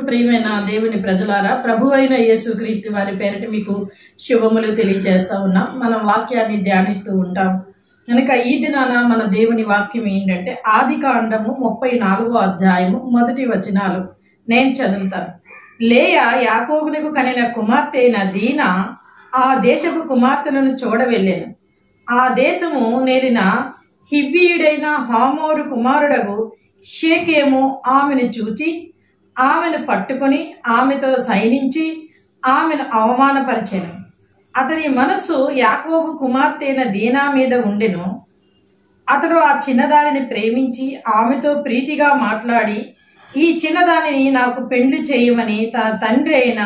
ప్రియమైన దేవుని ప్రజలారా, ప్రభువైన యేసుక్రీస్తు వారి పేరిట మీకు శుభములు తెలియజేస్తా ఉన్నాం. మనం వాక్యాన్ని ధ్యానిస్తూ ఉంటాం కనుక ఈ దినాన మన దేవుని వాక్యం ఏంటంటే ఆదికాండము 34వ అధ్యాయము మొదటి వచనాలు నేను చదువుతాను. లేయా యాకోబునకు కనిన కుమార్తె అయిన దీనా ఆ దేశపు కుమార్తెలను చూడవెళ్ళాను. ఆ దేశము నేలిన హివ్వీయుడైన హామోరు కుమారుడగు షేకెము ఆమెను చూచి ఆమెను పట్టుకొని ఆమెతో సైనించి ఆమెను అవమానపరిచెను. అతని మనస్సు యాకోబు కుమార్తె అయిన దీనా మీద ఉండెను. అతడు ఆ చిన్నదానిని ప్రేమించి ఆమెతో ప్రీతిగా మాట్లాడి ఈ చిన్నదానిని నాకు పెండ్లి చేయమని తన తండ్రి అయిన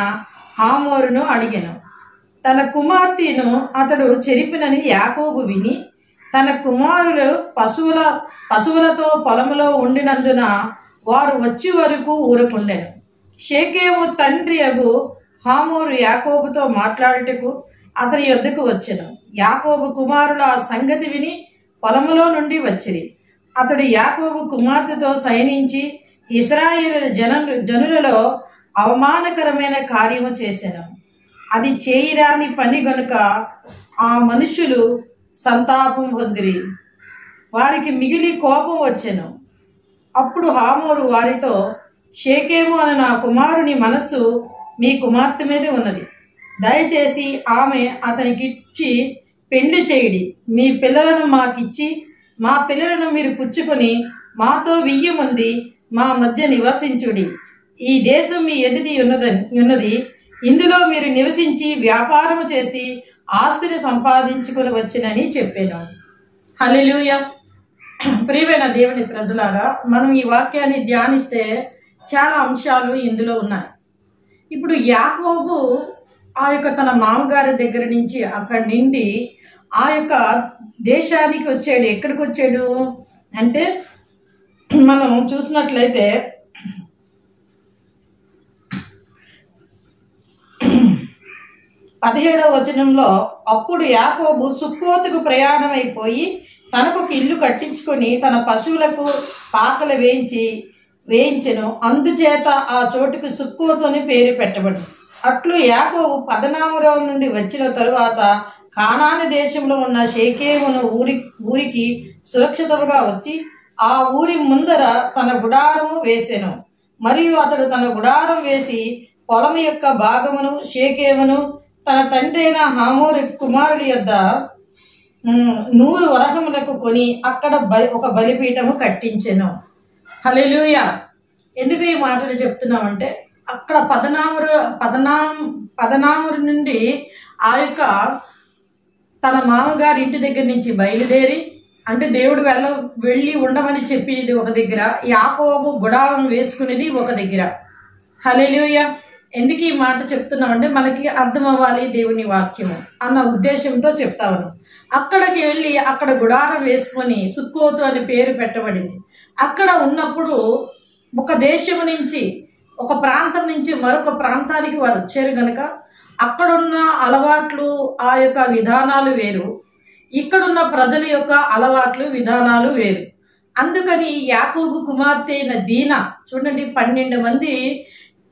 హామోరును అడిగెను. తన కుమార్తెను అతడు చెరిపినని యాకోబు విని తన కుమారులు పశువులతో పొలములో ఉండినందున వారు వచ్చి వరకు ఊరుకుండెను. షేకెము తండ్రి అగు హామోరు యాకోబుతో మాట్లాడుటకు అతని యొద్దకు వచ్చెను. యాకోబు కుమారుల ఆ సంగతి విని పొలములో నుండి వచ్చిరి. అతడు యాకోబు కుమార్తెతో సైనించి ఇశ్రాయేలు జనులలో అవమానకరమైన కార్యము చేసెను. అది చేయరాని పని గనుక ఆ మనుషులు సంతాపం పొందిరి. వారికి మిగిలి కోపం వచ్చెను. అప్పుడు హామోరు వారితో, షేకెము అను నా కుమారుని మనస్సు మీ కుమార్తె మీదే ఉన్నది. దయచేసి ఆమె అతనికిచ్చి పెండ్లి చేయుడి. మీ పిల్లలను మాకిచ్చి మా పిల్లలను మీరు పుచ్చుకొని మాతో 1000 మంది మా మధ్య నివసించుడి. ఈ దేశం మీ ఎదుటి ఉన్నది. ఇందులో మీరు నివసించి వ్యాపారము చేసి ఆస్తిని సంపాదించుకొని వచ్చినని చెప్పాను. హల్లెలూయా. ప్రియమైన దేవుని ప్రజలారా, మనం ఈ వాక్యాన్ని ధ్యానిస్తే చాలా అంశాలు ఇందులో ఉన్నాయి. ఇప్పుడు యాకోబు ఆ యొక్క తన మామగారి దగ్గర నుంచి అక్కడి నుండి ఆ యొక్క దేశానికి వచ్చాడు. ఎక్కడికి వచ్చాడు అంటే మనం చూసినట్లయితే 17వ వచనంలో, అప్పుడు యాకోబు సుక్కోతుకు ప్రయాణమైపోయి తనకు ఒక ఇల్లు కట్టించుకొని తన పశువులకు పాకలు వేయించెను. అందుచేత ఆ చోటుకు సుక్కోతు అని పేరు పెట్టబడి. అట్లు యాకోబు పదనామరం నుండి వచ్చిన తరువాత కానాను దేశంలో ఉన్న షేకెము ఊరికి సురక్షితంగా వచ్చి ఆ ఊరి ముందర తన గుడారము వేసెను. మరియు అతడు తన గుడారం వేసి పొలం యొక్క భాగమును షేకెమును తన తండ్రి అయిన హామోరు కుమారుడి యొద్ద 100 వరహములకు కొని అక్కడ ఒక బలిపీఠము కట్టించెను. హల్లెలూయా. ఎందుకు ఈ మాటలు చెప్తున్నామంటే అక్కడ పదనామరు నుండి ఆ యొక్క తన మామగారి ఇంటి దగ్గర నుంచి బయలుదేరి, అంటే దేవుడు వెళ్ళి ఉండమని చెప్పేది ఒక దగ్గర, యాకోబు గుడారం వేసుకునేది ఒక దగ్గర. హల్లెలూయా. ఎందుకు ఈ మాట చెప్తున్నామంటే మనకి అర్థం అవ్వాలి దేవుని వాక్యము అన్న ఉద్దేశంతో చెప్తాను. అక్కడికి వెళ్ళి అక్కడ గుడారం వేసుకొని సుక్కోతు అని పేరు పెట్టబడింది. అక్కడ ఉన్నప్పుడు ఒక దేశం నుంచి, ఒక ప్రాంతం నుంచి మరొక ప్రాంతానికి వారు వచ్చారు గనక అక్కడున్న అలవాట్లు ఆ యొక్క విధానాలు వేరు, ఇక్కడున్న ప్రజల యొక్క అలవాట్లు విధానాలు వేరు. అందుకని యాకోబు కుమార్తె అయిన దీనా, చూడండి, 12 మంది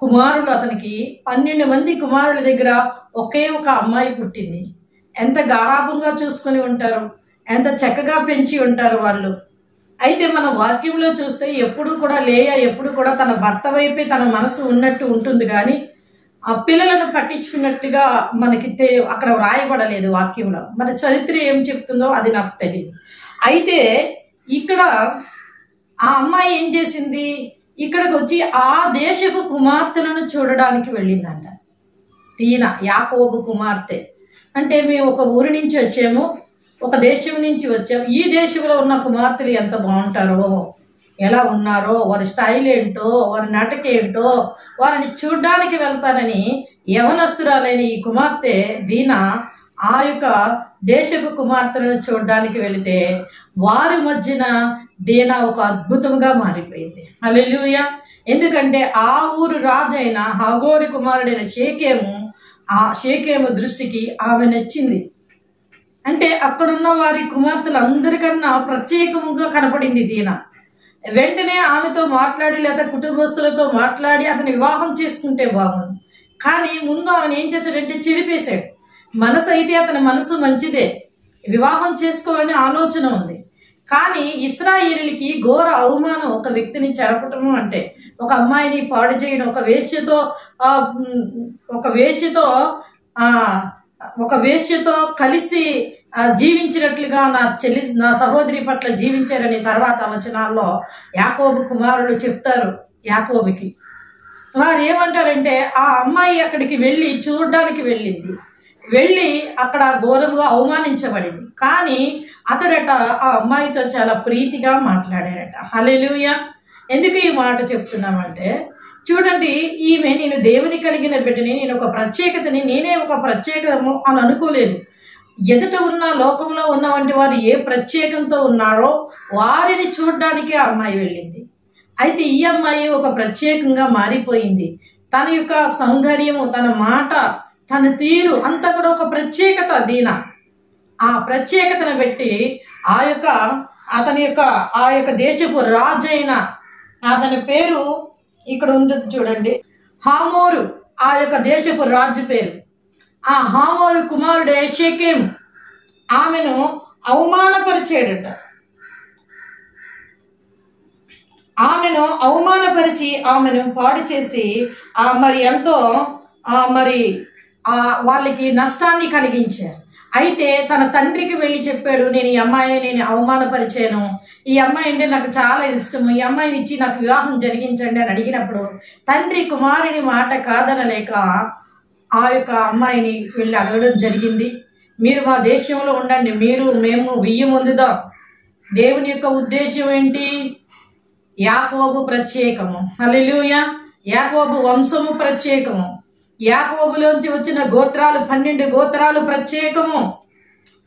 కుమారులు అతనికి. 12 మంది కుమారుల దగ్గర ఒకే ఒక అమ్మాయి పుట్టింది. ఎంత గారాభంగా చూసుకొని ఉంటారు, ఎంత చక్కగా పెంచి ఉంటారు వాళ్ళు. అయితే మన వాక్యంలో చూస్తే ఎప్పుడు కూడా లేయా ఎప్పుడు కూడా తన భర్త వైపే తన మనసు ఉన్నట్టు ఉంటుంది, కానీ ఆ పిల్లలను పట్టించుకున్నట్టుగా మనకి అక్కడ వ్రాయబడలేదు వాక్యంలో. మన చరిత్ర ఏం చెప్తుందో అది నాకు తెలియదు. అయితే ఇక్కడ ఆ అమ్మాయి ఏం చేసింది, ఇక్కడికి వచ్చి ఆ దేశపు కుమార్తెలను చూడడానికి వెళ్ళిందంట. దీనా యాకోబు కుమార్తె. అంటే మేము ఒక ఊరి నుంచి వచ్చాము, ఒక దేశం నుంచి వచ్చాము, ఈ దేశంలో ఉన్న కుమార్తెలు ఎంత బాగుంటారో, ఎలా ఉన్నారో, వారి స్టైల్ ఏంటో, వారి నటక ఏంటో వారిని చూడ్డానికి వెళ్తానని యవనస్తురాలైన ఈ కుమార్తె దీనా ఆ యొక్క దేశపు కుమార్తెలను చూడడానికి వెళితే వారి మధ్యన దీనా ఒక అద్భుతంగా మారిపోయింది. హల్లెలూయా. ఎందుకంటే ఆ ఊరు రాజైన హాగోరు కుమారుడైన షేకెము దృష్టికి ఆమె నచ్చింది. అంటే అక్కడున్న వారి కుమార్తెలు అందరికన్నా ప్రత్యేకంగా కనపడింది దీనా. వెంటనే ఆమెతో మాట్లాడి లేదా కుటుంబస్తులతో మాట్లాడి అతని వివాహం చేసుకుంటే బాగుండు. కానీ ముందు ఆమెను ఏం చేశాడంటే చెరిపేశాడు. మనసు అయితే అతని మనసు మంచిదే, వివాహం చేసుకోవాలని ఆలోచన ఉంది. కానీ ఇశ్రాయేలుకి ఘోర అవమానం ఒక వ్యక్తిని చెరపటము అంటే, ఒక అమ్మాయిని పాడు చేయడం, ఒక వేశ్యతో కలిసి జీవించినట్లుగా నా సహోదరి పట్ల జీవించారని తర్వాత వచనాల్లో యాకోబు కుమారులు చెప్తారు. యాకోబుకి వారు ఏమంటారంటే, ఆ అమ్మాయి అక్కడికి వెళ్ళి చూడడానికి వెళ్ళి అక్కడ ఘోరంగా అవమానించబడింది. కానీ అతడట ఆ అమ్మాయితో చాలా ప్రీతిగా మాట్లాడారట. హల్లెలూయా. ఎందుకు ఈ మాట చెప్తున్నామంటే, చూడండి, ఈమె నేను దేవుని కలిగిన బిడ్డని, నేను ఒక ప్రత్యేకతని, నేనే ఒక ప్రత్యేకము అని అనుకోలేదు. ఎదుట ఉన్న లోకంలో ఉన్న వంటి వారు ఏ ప్రత్యేకంతో ఉన్నారో వారిని చూడడానికి ఆ అమ్మాయి వెళ్ళింది. అయితే ఈ అమ్మాయి ఒక ప్రత్యేకంగా మారిపోయింది. తన యొక్క సౌందర్యము, తన మాట, తన తీరు అంతా కూడా ఒక ప్రత్యేకత. ఆ ప్రత్యేకతను బట్టి ఆ యొక్క దేశపు రాజు అయిన అతని పేరు ఇక్కడ ఉంటుంది చూడండి, హామోరు. ఆ యొక్క దేశపు రాజు పేరు. ఆ హామోరు కుమారుడే షెకెం ఆమెను అవమానపరిచాడట. ఆమెను అవమానపరిచి ఆమెను పాడు చేసి మరి ఎంతో వాళ్ళకి నష్టాన్ని కలిగించారు. అయితే తన తండ్రికి వెళ్ళి చెప్పాడు, నేను ఈ అమ్మాయిని నేను అవమానపరిచాను, ఈ అమ్మాయి అంటే నాకు చాలా ఇష్టము, ఈ అమ్మాయిని ఇచ్చి నాకు వివాహం జరిగించండి అని అడిగినప్పుడు తండ్రి కుమారుని మాట కాదనలేక ఆ యొక్క అమ్మాయిని వెళ్ళి అడగడం జరిగింది. మీరు మా దేశంలో ఉండండి, మేము బియ్యం పొందుదాం. దేవుని యొక్క ఉద్దేశం ఏంటి? యాకోబు ప్రత్యేకము. హల్లెలూయా. యాకోబు వంశము ప్రత్యేకము. యాకోబులోంచి వచ్చిన గోత్రాలు 12 గోత్రాలు ప్రత్యేకము.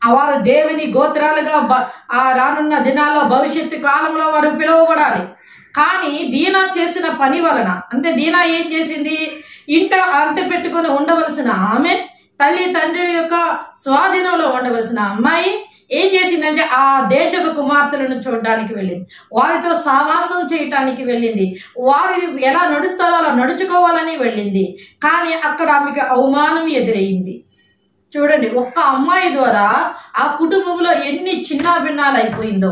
వారు దేవుని గోత్రాలుగా రానున్న దినాల్లో భవిష్యత్తు కాలంలో వారు పిలువబడాలి. కానీ దీనా చేసిన పని వలన, అంటే దీనా ఏం చేసింది? ఇంట అంట పెట్టుకుని ఉండవలసిన ఆమె, తల్లి తండ్రి యొక్క స్వాధీనంలో ఉండవలసిన అమ్మాయి ఏం చేసిందంటే ఆ దేశపు కుమార్తెలను చూడడానికి వెళ్ళింది, వారితో సావాసం చేయటానికి వెళ్ళింది, వారు ఎలా నడుస్తారో అలా నడుచుకోవాలని వెళ్ళింది. కానీ అక్కడ ఆమెకు అవమానం ఎదురయ్యింది. చూడండి, ఒక్క అమ్మాయి ద్వారా ఆ కుటుంబంలో ఎన్ని చిన్నాభిన్నాలు అయిపోయిందో,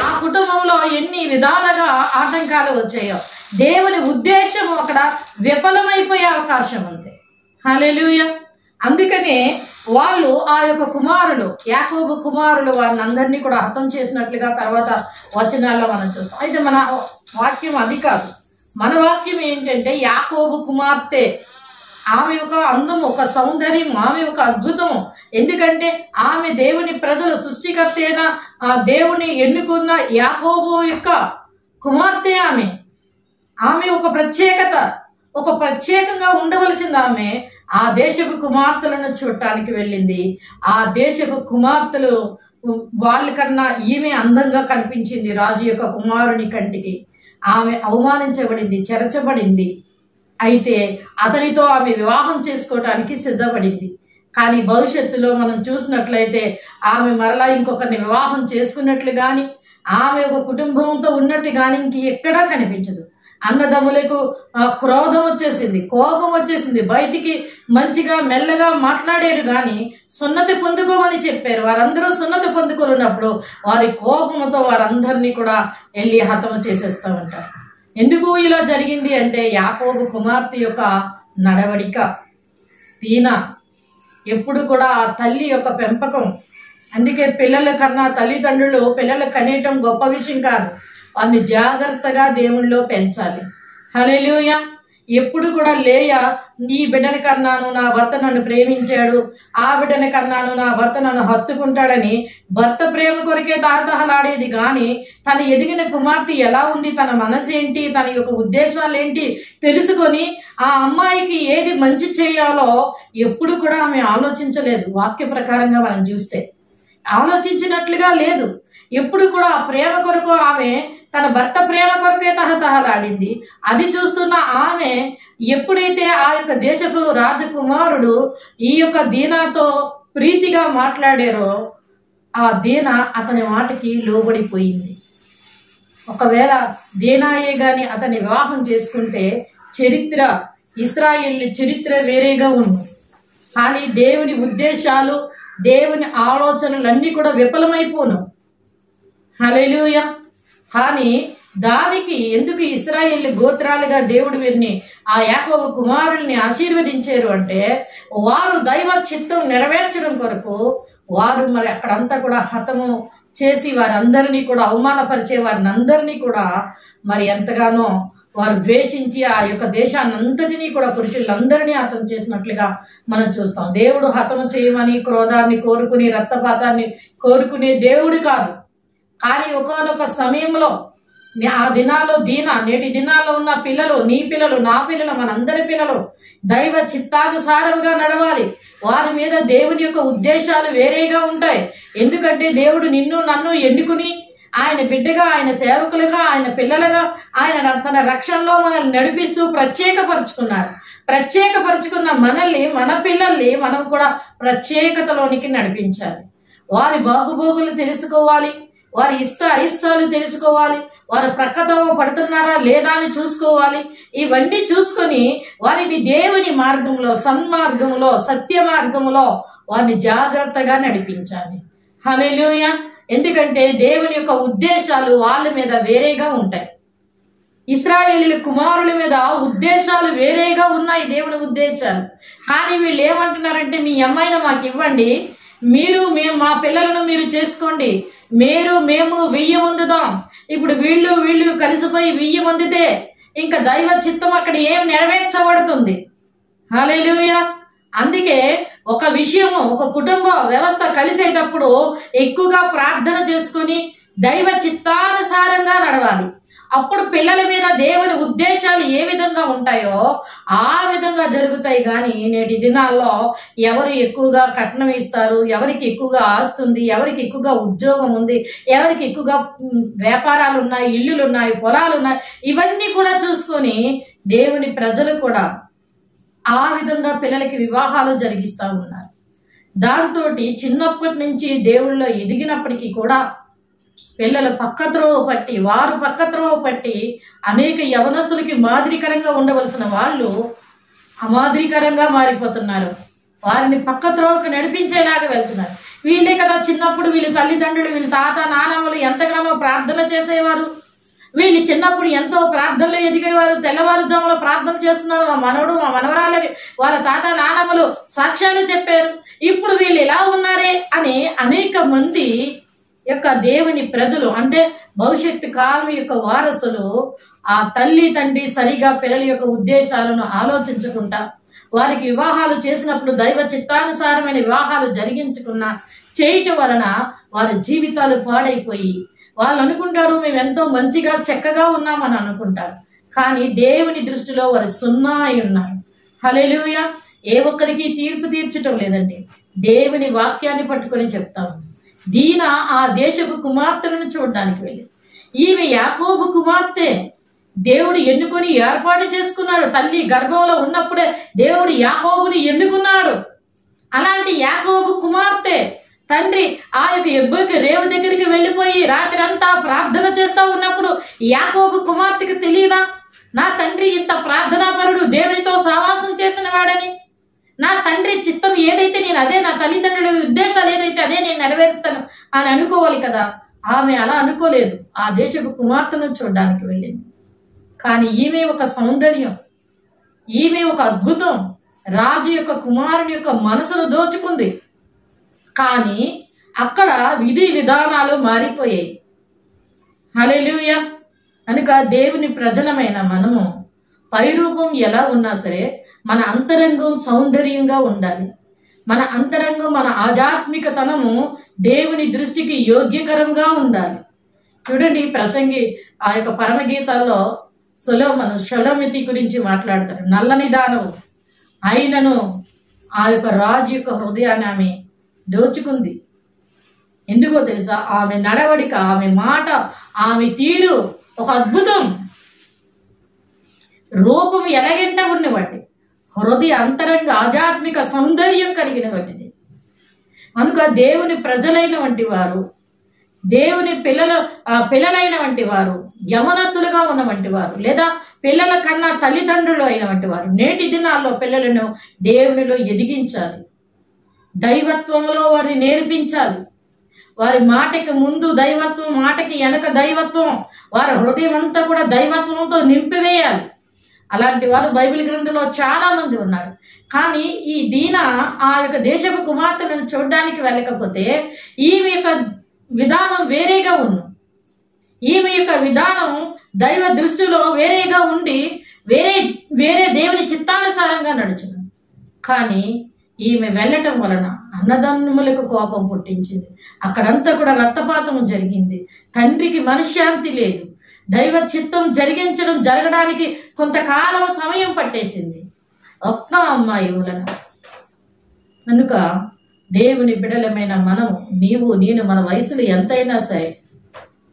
ఆ కుటుంబంలో ఎన్ని విధాలుగా ఆటంకాలు వచ్చాయో. దేవుని ఉద్దేశం అక్కడ విఫలమైపోయే అవకాశం ఉంది. హల్లెలూయా. అందుకనే వాళ్ళు ఆ యొక్క కుమారులు, యాకోబు కుమారులు, వారిని అందరినీ కూడా హతం చేసినట్లుగా తర్వాత వచనాల్లో మనం చూస్తాం. అయితే మన వాక్యం అది కాదు. మన వాక్యం ఏంటంటే, యాకోబు కుమార్తె, ఆమె ఒక అందం, ఒక సౌందర్యం, ఆమె ఒక అద్భుతం. ఎందుకంటే ఆమె దేవుని ప్రజలు, సృష్టికర్త అయిన దేవుని ఎన్నుకున్న యాకోబు యొక్క కుమార్తె. ఆమె ఒక ప్రత్యేకత, ఒక ప్రత్యేకంగా ఉండవలసింది. ఆమె ఆ దేశపు కుమార్తెలను చూడటానికి వెళ్ళింది. ఆ దేశపు కుమార్తెలు వాళ్ళకన్నా ఈమె అందంగా కనిపించింది రాజు యొక్క కుమారుని కంటికి. ఆమె అవమానించబడింది, చెరచబడింది. అయితే అతనితో ఆమె వివాహం చేసుకోవటానికి సిద్ధపడింది. కానీ భవిష్యత్తులో మనం చూసినట్లయితే ఆమె మరలా ఇంకొకరిని వివాహం చేసుకున్నట్లు కానీ, ఆమె ఒక కుటుంబంతో ఉన్నట్టు కానీ ఇంక ఎక్కడా కనిపించదు. అన్నదమ్ములకు క్రోధం వచ్చేసింది, కోపం వచ్చేసింది. బయటికి మంచిగా మెల్లగా మాట్లాడారు కానీ సున్నతి పొందుకోమని చెప్పారు. వారందరూ సున్నతి పొందుకోనున్నప్పుడు వారి కోపంతో వారందరినీ కూడా వెళ్ళి హతము చేసేస్తూ ఉంటారు. ఎందుకు ఇలా జరిగింది అంటే, యాకోబు కుమార్తె యొక్క నడవడిక, దీనా, ఎప్పుడు కూడా ఆ తల్లి యొక్క పెంపకం. అందుకే పిల్లల కన్నా తల్లిదండ్రులు పిల్లలు కనేయటం గొప్ప విషయం కాదు, వారిని జాగ్రత్తగా దేవునిలో పెంచాలి. హల్లెలూయా. ఎప్పుడు కూడా లేయ, ఈ బిడ్డని కన్నాను, నా భర్త నన్ను ప్రేమించాడు, ఆ బిడ్డని కన్నాను, నా భర్త నన్ను హత్తుకుంటాడని భర్త ప్రేమ కొరకే తారతహలాడేది. కానీ తను ఎదిగిన కుమార్తె ఎలా ఉంది, తన మనసు ఏంటి, తన యొక్క ఉద్దేశాలు ఏంటి తెలుసుకొని ఆ అమ్మాయికి ఏది మంచి చేయాలో ఎప్పుడు కూడా ఆమె ఆలోచించలేదు. వాక్య ప్రకారంగా మనం చూస్తే ఆలోచించినట్లుగా లేదు. ఎప్పుడు కూడా ఆ ప్రేమ కొరకు ఆమె తన భర్త ప్రేమ కొరకే తహతహలాడింది. అది చూస్తున్న ఆమె ఎప్పుడైతే ఆ యొక్క దేశపు రాజకుమారుడు ఈ యొక్క దీనాతో ప్రీతిగా మాట్లాడారో, ఆ దీన అతని మాటకి లోబడిపోయింది. ఒకవేళ దేనాయే గాని అతన్ని వివాహం చేసుకుంటే చరిత్ర, ఇశ్రాయేలు చరిత్ర వేరేగా ఉంది. కానీ దేవుని ఉద్దేశాలు, దేవుని ఆలోచనలన్నీ కూడా విఫలమైపోను. హల్లెలూయా. కానీ దానికి ఎందుకు ఇశ్రాయేలు గోత్రాలుగా దేవుడు వీరిని, ఆ యాకోబు కుమారుల్ని ఆశీర్వదించారు అంటే, వారు దైవ చిత్తం నెరవేర్చడం కొరకు వారు మరి అక్కడంతా కూడా హతము చేసి వారందరినీ కూడా అవమానపరిచే వారిని అందరినీ కూడా మరి ఎంతగానో వారు ద్వేషించి ఆ యొక్క దేశాన్ని అంతటినీ కూడా పురుషులందరినీ హతం చేసినట్లుగా మనం చూస్తాం. దేవుడు హతము చేయమని క్రోధాన్ని కోరుకుని రక్తపాతాన్ని కోరుకునే దేవుడు కాదు. కానీ ఒకానొక సమయంలో ఆ దినాల్లో నేటి దినాల్లో ఉన్న పిల్లలు, నీ పిల్లలు, నా పిల్లలు, మనందరి పిల్లలు దైవ చిత్తానుసారంగా నడవాలి. వారి మీద దేవుని యొక్క ఉద్దేశాలు వేరేగా ఉంటాయి. ఎందుకంటే దేవుడు నిన్ను నన్ను ఎన్నుకుని ఆయన బిడ్డగా, ఆయన సేవకులుగా, ఆయన పిల్లలుగా, ఆయన తన రక్షణలో మనల్ని నడిపిస్తూ ప్రత్యేకపరుచుకున్న మనల్ని, మన పిల్లల్ని మనం కూడా ప్రత్యేకతలోనికి నడిపించాలి. వారి బాగుబోగులు తెలుసుకోవాలి, వారి అయిష్టాలు తెలుసుకోవాలి, వారు ప్రక్కతో పడుతున్నారా లేదా అని చూసుకోవాలి. ఇవన్నీ చూసుకొని వారిని దేవుని మార్గంలో, సన్మార్గంలో, సత్య మార్గంలో వారిని జాగ్రత్తగా నడిపించాలి. హల్లెలూయా. ఎందుకంటే దేవుని యొక్క ఉద్దేశాలు వాళ్ళ మీద వేరేగా ఉంటాయి. ఇశ్రాయేలు కుమారుల మీద ఉద్దేశాలు వేరేగా ఉన్నాయి, దేవుని ఉద్దేశాలు. కానీ వీళ్ళు ఏమంటున్నారంటే, మీ అమ్మాయిని మాకు ఇవ్వండి, మేము మా పిల్లలను మీరు చేసుకోండి, మేము 1000 పొందుదాం. ఇప్పుడు వీళ్ళు కలిసిపోయి 1000 పొందితే ఇంకా దైవ చిత్తం అక్కడ ఏం నెరవేర్చబడుతుంది. హల్లెలూయా. అందుకే ఒక విషయము, ఒక కుటుంబ వ్యవస్థ కలిసేటప్పుడు ఎక్కువగా ప్రార్థన చేసుకుని దైవ చిత్తానుసారంగా నడవాలి. అప్పుడు పిల్లల మీద దేవుని ఉద్దేశాలు ఏ విధంగా ఉంటాయో ఆ విధంగా జరుగుతాయి. కానీ నేటి దినాల్లో ఎవరు ఎక్కువగా కట్నం ఇస్తారు, ఎవరికి ఎక్కువగా ఆస్తుంది, ఎవరికి ఎక్కువగా ఉద్యోగం ఉంది, ఎవరికి ఎక్కువగా వ్యాపారాలు ఉన్నాయి, ఇల్లులు ఉన్నాయి, పొలాలు ఉన్నాయి, ఇవన్నీ కూడా చూసుకొని దేవుని ప్రజలు కూడా ఆ విధంగా పిల్లలకి వివాహాలు జరిగిస్తూ ఉన్నారు. దాంతో చిన్నప్పటి నుంచి దేవుళ్ళలో ఎదిగినప్పటికీ కూడా పిల్లలు వారు పక్కత్రోవ పట్టి అనేక యవనస్తులకి మాదిరికరంగా ఉండవలసిన వాళ్ళు అమాదిరికరంగా మారిపోతున్నారు. వారిని పక్కత్రోవకు నడిపించేలాగా వెళ్తున్నారు. వీళ్ళే కదా చిన్నప్పుడు వీళ్ళ తల్లిదండ్రులు, వీళ్ళ తాత నానమ్మలు ఎంతగానో ప్రార్థన చేసేవారు. వీళ్ళు చిన్నప్పుడు ఎంతో ప్రార్థనలు ఎదిగేవారు. తెల్లవారుజాములో ప్రార్థన చేస్తున్నారు. మా మనవడు, మా మనవరాలవి వాళ్ళ తాత నానమ్మలు సాక్ష్యాలు చెప్పారు. ఇప్పుడు వీళ్ళు ఎలా ఉన్నారే అని అనేక మంది యొక్క దేవుని ప్రజలు, అంటే భవిష్యత్తు కాలం యొక్క వారసులు, ఆ తల్లి తండ్రి సరిగా పిల్లల యొక్క ఉద్దేశాలను ఆలోచించకుండా వారికి వివాహాలు చేసినప్పుడు దైవ చిత్తానుసారమైన వివాహాలు చేయటం వలన వారి జీవితాలు పాడైపోయి వాళ్ళు అనుకుంటారు మేము ఎంతో మంచిగా చక్కగా ఉన్నామని అనుకుంటారు. కానీ దేవుని దృష్టిలో వారు సున్నా అయి ఉన్నారు. హల్లెలూయా. ఏ ఒక్కరికి తీర్పు తీర్చటం లేదండి. దేవుని వాక్యాన్ని పట్టుకొని చెప్తాము. దీన ఆ దేశపు కుమార్తెలను చూడడానికి వెళ్ళి, ఈమె యాకోబు కుమార్తె, దేవుడు ఎన్నుకొని ఏర్పాటు చేసుకున్నాడు. తల్లి గర్భంలో ఉన్నప్పుడే దేవుడు యాకోబుని ఎన్నుకున్నాడు. అలాంటి యాకోబు కుమార్తె తండ్రి ఆ యొక్క ఎబ్బోకి రేవు దగ్గరికి వెళ్ళిపోయి రాత్రి అంతా ప్రార్థన చేస్తూ ఉన్నప్పుడు యాకోబు కుమార్తెకి తెలియదా, నా తండ్రి ఇంత ప్రార్థనాపరుడు, దేవునితో సహవాసం చేసిన వాడని, నా తండ్రి చిత్తం ఏదైతే నేను అదే, నా తల్లిదండ్రుల ఉద్దేశాలు ఏదైతే అదే నేను నెరవేరుస్తాను అని అనుకోవాలి కదా. ఆమె అలా అనుకోలేదు. ఆ దేశపు కుమార్తెను చూడడానికి వెళ్ళింది. కానీ ఈమె ఒక సౌందర్యం, ఈమె ఒక అద్భుతం, రాజు యొక్క కుమారుని యొక్క మనసును దోచుకుంది. కానీ అక్కడ విధి విధానాలు మారిపోయాయి. హల్లెలూయా. కనుక దేవుని ప్రజలమైన మనము పైరూపం ఎలా ఉన్నా సరే మన అంతరంగం సౌందర్యంగా ఉండాలి. మన అంతరంగం, మన ఆధ్యాత్మికతనము దేవుని దృష్టికి యోగ్యకరంగా ఉండాలి. చూడండి, ప్రసంగి ఆ యొక్క పరమగీతాల్లో షలోమితి గురించి మాట్లాడతారు. నల్లని దానవు అయినను ఆ యొక్క రాజు యొక్క హృదయాన్ని ఆమె దోచుకుంది. ఎందుకో తెలుసా? ఆమె నడవడిక, ఆమె మాట, ఆమె తీరు ఒక అద్భుతం. రూపం ఎలగెంట ఉన్నవాటి, హృదయ అంతరంగ ఆధ్యాత్మిక సౌందర్యం కలిగిన వాటిది. కనుక దేవుని ప్రజలైన వంటి వారు దేవుని పిల్లలైన వంటి వారు, యవనస్తులుగా ఉన్న వంటి వారు, లేదా పిల్లల కన్నా తల్లిదండ్రులు అయిన వంటి వారు నేటి దినాల్లో పిల్లలను దేవునిలో ఎదిగించాలి, దైవత్వంలో వారిని నేర్పించాలి. వారి మాటకి ముందు దైవత్వం, మాటకి వెనక దైవత్వం, వారి హృదయం అంతా కూడా దైవత్వంతో నింపివేయాలి. అలాంటి వారు బైబిల్ గ్రంథంలో చాలా మంది ఉన్నారు. కానీ ఈ దీనా ఆ యొక్క దేశపు కుమార్తెలను చూడడానికి వెళ్ళకపోతే ఈమె యొక్క విధానం వేరేగా ఉంది. ఈమె యొక్క విధానం దైవ దృష్టిలో వేరేగా ఉండి వేరే దేవుని చిత్తానుసారంగా నడుచును. కానీ ఈమె వెళ్ళటం వలన అన్నదమ్ములకు కోపం పుట్టించింది. అక్కడంతా కూడా రక్తపాతం జరిగింది. తండ్రికి మనశ్శాంతి లేదు. దైవ చిత్తం జరగడానికి కొంతకాలం సమయం పట్టేసింది ఒక్క అమ్మాయి వలన. కనుక దేవుని బిడలమైన మనము, నీవు నేను, మన వయసులో ఎంతైనా సరే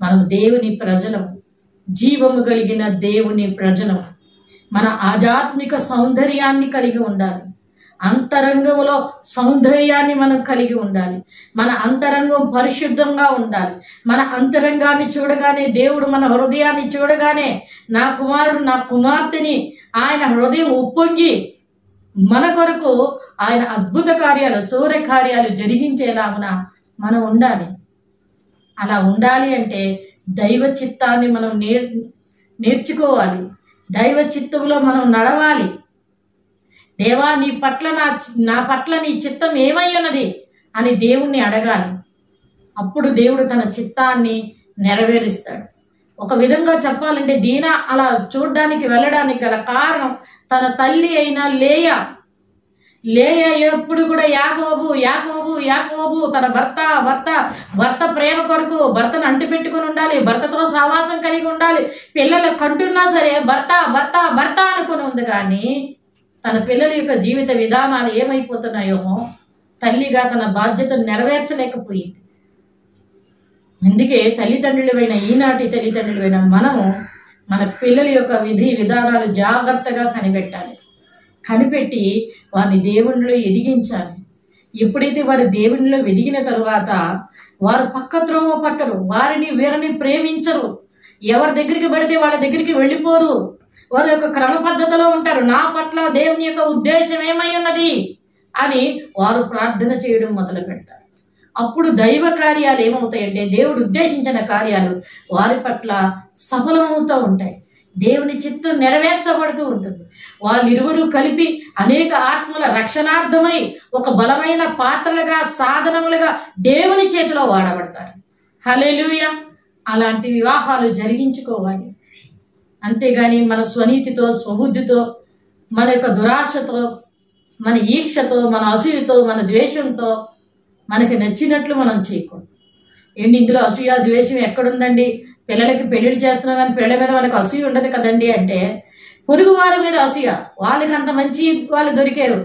మనం దేవుని ప్రజలము, జీవము కలిగిన దేవుని ప్రజలము. మన ఆధ్యాత్మిక సౌందర్యాన్ని కలిగి ఉండాలి. అంతరంగంలో సౌందర్యాన్ని మనం కలిగి ఉండాలి. మన అంతరంగం పరిశుద్ధంగా ఉండాలి. మన అంతరంగాన్ని చూడగానే, దేవుడు మన హృదయాన్ని చూడగానే, నా కుమారుడు నా కుమార్తెని ఆయన హృదయం ఉప్పొంగి మన కొరకు ఆయన అద్భుత కార్యాలు, సూర్య కార్యాలు జరిగించేలాగున మనం ఉండాలి. అలా ఉండాలి అంటే దైవ చిత్తాన్ని మనం నేర్చుకోవాలి. దైవ చిత్తంలో మనం నడవాలి. దేవా, నా పట్ల నీ చిత్తం ఏమై ఉన్నది అని దేవుణ్ణి అడగాలి. అప్పుడు దేవుడు తన చిత్తాన్ని నెరవేరుస్తాడు. ఒక విధంగా చెప్పాలంటే దీనా అలా చూడ్డానికి వెళ్ళడానికి గల కారణం తన తల్లి అయిన లేయా ఎప్పుడు కూడా యాకోబు తన భర్త ప్రేమ కొరకు భర్తను అంటి పెట్టుకుని ఉండాలి, భర్తతో సహవాసం కలిగి ఉండాలి, పిల్లలు కంటున్నా సరే భర్త అనుకుని ఉంది. కానీ తన పిల్లల యొక్క జీవిత విధానాలు ఏమైపోతున్నాయో తల్లిగా తన బాధ్యతను నెరవేర్చలేకపోయింది. అందుకే తల్లిదండ్రులైన ఈనాటి తల్లిదండ్రులైన మనము మన పిల్లల యొక్క విధి విధానాలు జాగ్రత్తగా కనిపెట్టి వారిని దేవునిలో ఎదిగించాలి. ఎప్పుడైతే వారు దేవునిలో ఎదిగిన తరువాత వారు పక్క త్రోవ పట్టరు, వారిని వీరిని ప్రేమించరు, ఎవరి దగ్గరికి పడితే వాళ్ళ దగ్గరికి వెళ్ళిపోరు. వారి యొక్క క్రమ పద్ధతిలో ఉంటారు. నా పట్ల దేవుని యొక్క ఉద్దేశం ఏమై ఉన్నది అని వారు ప్రార్థన చేయడం మొదలు పెడతారు. అప్పుడు దైవ కార్యాలు ఏమవుతాయంటే దేవుడు ఉద్దేశించిన కార్యాలు వారి పట్ల సఫలమవుతూ ఉంటాయి. దేవుని చిత్తం నెరవేర్చబడుతూ ఉంటుంది. వాళ్ళిరువురు కలిపి అనేక ఆత్మల రక్షణార్థమై ఒక బలమైన పాత్రలుగా, సాధనములుగా దేవుని చేతిలో వాడబడతారు. హల్లెలూయా. అలాంటి వివాహాలు జరిగించుకోవాలి. అంతేగాని మన స్వనీతితో, స్వబుద్ధితో, మన యొక్క దురాశతో, మన ఈక్షతో, మన అసూయతో, మన ద్వేషంతో మనకి నచ్చినట్లు మనం చేయకూడదు. ఏంటి ఇందులో అసూయ ద్వేషం ఎక్కడుందండి? పిల్లలకి పెళ్లిళ్ళు చేస్తున్నాం కానీ పిల్లల మీద మనకు అసూయ ఉండదు కదండి అంటే, పొరుగు వారి మీద అసూయ. వాళ్ళకి అంత మంచి వాళ్ళు దొరికారు,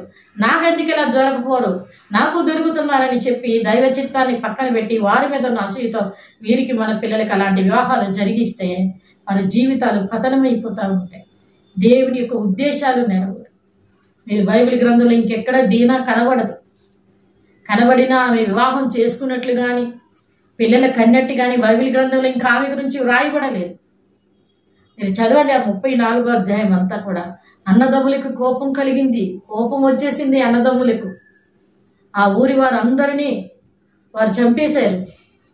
నాకెందుకు ఇలా దొరకపోరు, నాకు దొరుకుతున్నారని చెప్పి దైవ చిత్తాన్ని పక్కన పెట్టి వారి మీద ఉన్న అసూయతో వీరికి మన పిల్లలకి అలాంటి వివాహాలు జరిగిస్తే వారి జీవితాలు పతనమైపోతూ ఉంటాయి. దేవుని యొక్క ఉద్దేశాలు నెరవేరు. మీరు బైబిల్ గ్రంథంలో ఇంకెక్కడ దీనా కనబడినా ఆమె వివాహం చేసుకున్నట్లు కానీ పిల్లల కన్నట్టు కానీ బైబిల్ గ్రంథంలో ఇంకా ఆమె గురించి వ్రాయబడలేదు. మీరు చదవండి ఆ 34వ అధ్యాయం అంతా కూడా. అన్నదమ్ములకు కోపం కలిగింది, కోపం వచ్చేసింది అన్నదమ్ములకు. ఆ ఊరి వారందరినీ వారు చంపేశారు.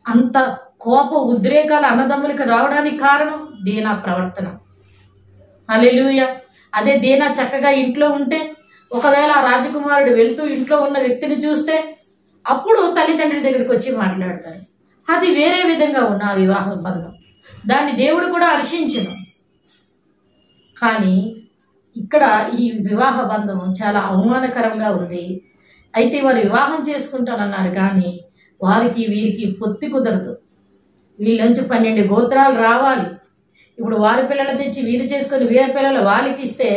అంత కోప ఉద్రేకాలు అన్నదమ్ములకు రావడానికి కారణం దీనా ప్రవర్తన. హల్లెలూయా. అదే దీనా చక్కగా ఇంట్లో ఉంటే, ఒకవేళ ఆ రాజకుమారుడు వెళ్తూ ఇంట్లో ఉన్న వ్యక్తిని చూస్తే అప్పుడు తల్లిదండ్రుల దగ్గరికి వచ్చి మాట్లాడతారు. అది వేరే విధంగా ఉన్న ఆ వివాహ బంధం. దాన్ని దేవుడు కూడా హర్షించను. కానీ ఇక్కడ ఈ వివాహ బంధం చాలా అవమానకరంగా ఉంది. అయితే వారు వివాహం చేసుకుంటానన్నారు కానీ వారికి వీరికి పొత్తి కుదరదు. వీళ్ళంచి 12 గోత్రాలు రావాలి. ఇప్పుడు వారి పిల్లలు తెచ్చి వీరు చేసుకొని వీరి పిల్లలు వాళ్ళకి ఇస్తే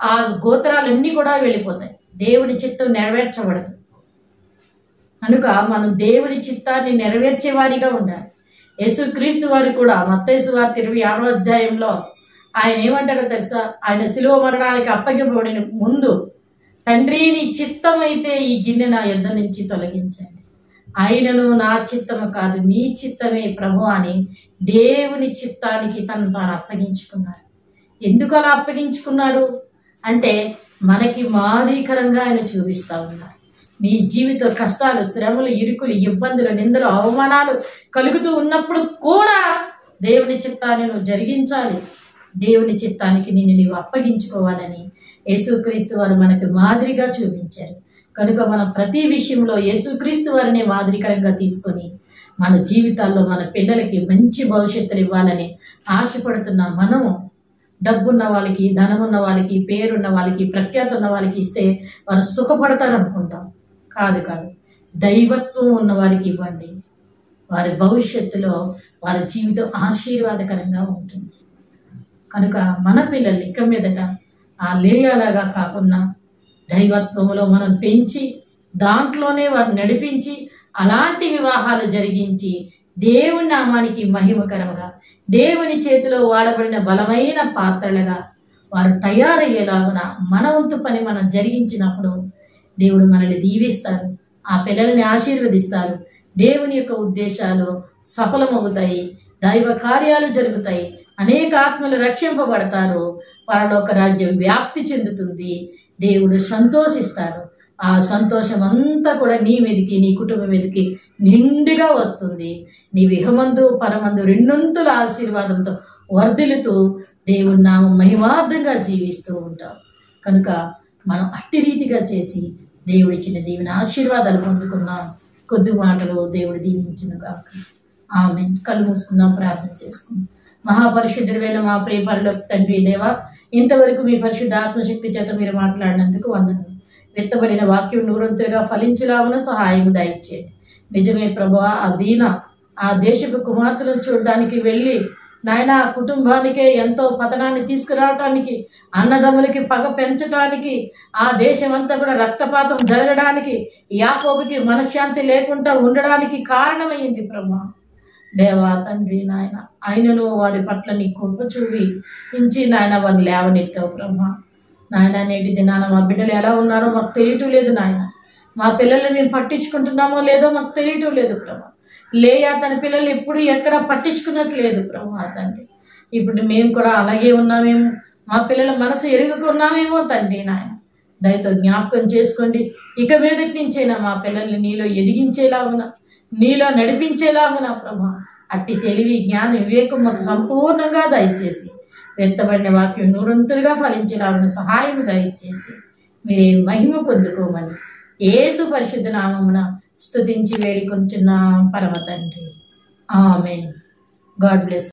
ఆ గోత్రాలన్నీ కూడా వెళ్ళిపోతాయి. దేవుని చిత్తం నెరవేర్చబడదు. కనుక మనం దేవుని చిత్తాన్ని నెరవేర్చే వారిగా ఉండాలి. యేసుక్రీస్తు వారు కూడా మత్తయి సువార్త 26వ అధ్యాయంలో ఆయన ఏమంటారో తెలుసా? ఆయన శిలువ మరణానికి అప్పగింపబడిన ముందు, తండ్రి నీ చిత్తం అయితే ఈ గిన్నె నా యొద్ద నుంచి తొలగించండి. ఆయనను నా చిత్తము కాదు మీ చిత్తమే ప్రభు అని దేవుని చిత్తానికి తను తాను అప్పగించుకున్నారు. ఎందుకు అలా అప్పగించుకున్నారు అంటే మనకి మాదిరికరంగా ఆయన చూపిస్తా ఉన్నారు. నీ జీవిత కష్టాలు, శ్రమలు, ఇరుకులు, ఇబ్బందులు, నిందలు, అవమానాలు కలుగుతూ ఉన్నప్పుడు కూడా దేవుని చిత్తాన్ని నువ్వు జరిగించాలి. దేవుని చిత్తానికి నీవు అప్పగించుకోవాలని యేసుక్రీస్తు వారు మనకు మాదిరిగా చూపించారు. కనుక మనం ప్రతి విషయంలో యేసుక్రీస్తు వారిని మాదిరికరంగా తీసుకొని మన జీవితాల్లో మన పిల్లలకి మంచి భవిష్యత్తులు ఇవ్వాలని ఆశపడుతున్న మనము డబ్బున్న వాళ్ళకి, ధనమున్న వాళ్ళకి, పేరున్న వాళ్ళకి, ప్రఖ్యాతి ఉన్న వాళ్ళకి ఇస్తే వారు సుఖపడతారు అనుకుంటాం. కాదు కాదు, దైవత్వం ఉన్న వారికి ఇవ్వండి. వారి భవిష్యత్తులో వారి జీవితం ఆశీర్వాదకరంగా ఉంటుంది. కనుక మన పిల్లల్ని ఇక మీదట ఆ లేయాలాగా కాకుండా దైవత్వంలో మనం పెంచి దాంట్లోనే వారిని నడిపించి అలాంటి వివాహాలు జరిగించి దేవుని నామానికి మహిమకరంగా దేవుని చేతిలో వాడబడిన బలమైన పాత్రలుగా వారు తయారయ్యేలాగున మన వంతు పని మనం జరిగించినప్పుడు దేవుడు మనల్ని దీవిస్తారు, ఆ పిల్లల్ని ఆశీర్వదిస్తారు. దేవుని యొక్క ఉద్దేశాలు సఫలమవుతాయి, దైవ కార్యాలు జరుగుతాయి, అనేక ఆత్మలు రక్షింపబడతారు, పరలోక రాజ్యం వ్యాప్తి చెందుతుంది, దేవుడు సంతోషిస్తారు. ఆ సంతోషం అంతా కూడా నీ మీదకి, నీ కుటుంబం మీదకి నిండుగా వస్తుంది. నీ విహమందు పరమందు రెండొంతుల ఆశీర్వాదంతో వర్ధిల్లుతూ దేవుని నామం మహిమార్థంగా జీవిస్తూ ఉంటాం. కనుక మనం అట్టి రీతిగా చేసి దేవుడిచ్చిన దేవుని ఆశీర్వాదాలు పొందుకున్నాం. కొద్ది మాటలు దేవుడు దీవించును గాక. ఆమేన్. కళ్ళు మూసుకుందాం, ప్రార్థన చేసుకుందాం. మహాపరిశుద్ధుడైన మా ప్రియ పరలోక తండ్రి దేవా, ఇంతవరకు మీ పరిశుద్ధ ఆత్మశక్తి చేత మీరు మాట్లాడినందుకు వందనాలు. విత్తబడిన వాక్యం నూరంతులుగా ఫలించలాగున సహాయం దయచేయండి. నిజమే ప్రభువా, ఆ దేశపు కుమార్తెలను చూడడానికి వెళ్ళి నాయన కుటుంబానికే ఎంతో పతనాన్ని తీసుకురావటానికి, అన్నదమ్ములకి పగ పెంచడానికి, ఆ దేశం అంతా కూడా రక్తపాతం జరగడానికి, యాకోబుకి మనశ్శాంతి లేకుండా ఉండడానికి కారణమైంది ప్రభా. దేవా తండ్రి నాయన, ఆయనను వారి పట్ల నీ కృప చూపించి నాయన వారిని లేవనెత్తావు ప్రభా. నాయన నేటి దినాన మా బిడ్డలు ఎలా ఉన్నారో మాకు తెలియటం లేదు నాయన. మా పిల్లల్ని మేము పట్టించుకుంటున్నామో లేదో మాకు తెలియటం లేదు ప్రభా. లేయా తన పిల్లలు ఎప్పుడు ఎక్కడ పట్టించుకున్నట్లేదు ప్రభా తండ్రి. ఇప్పుడు మేము కూడా అలాగే ఉన్నామేమో, మా పిల్లల మనసు ఎరుగుకున్నామేమో తండ్రి నాయన. దయతో జ్ఞాపకం చేసుకోండి. ఇక మీదటి నుంచైనా మా పిల్లల్ని నీలో ఎదిగించేలాగున, నీలో నడిపించేలాగున ప్రభా. అట్టి తెలివి, జ్ఞానం, వివేకం మాకు సంపూర్ణంగా దయచేసి వెత్తబడిన వాక్యం నూరంతులుగా ఫలించేలాగున సహాయం దయచేసి మీరే మహిమ పొందుకోమని యేసు పరిశుద్ధ నామమున స్తుతించి వేడుకొంచున్నాం పరమ తండ్రి. ఆమేన్. God bless.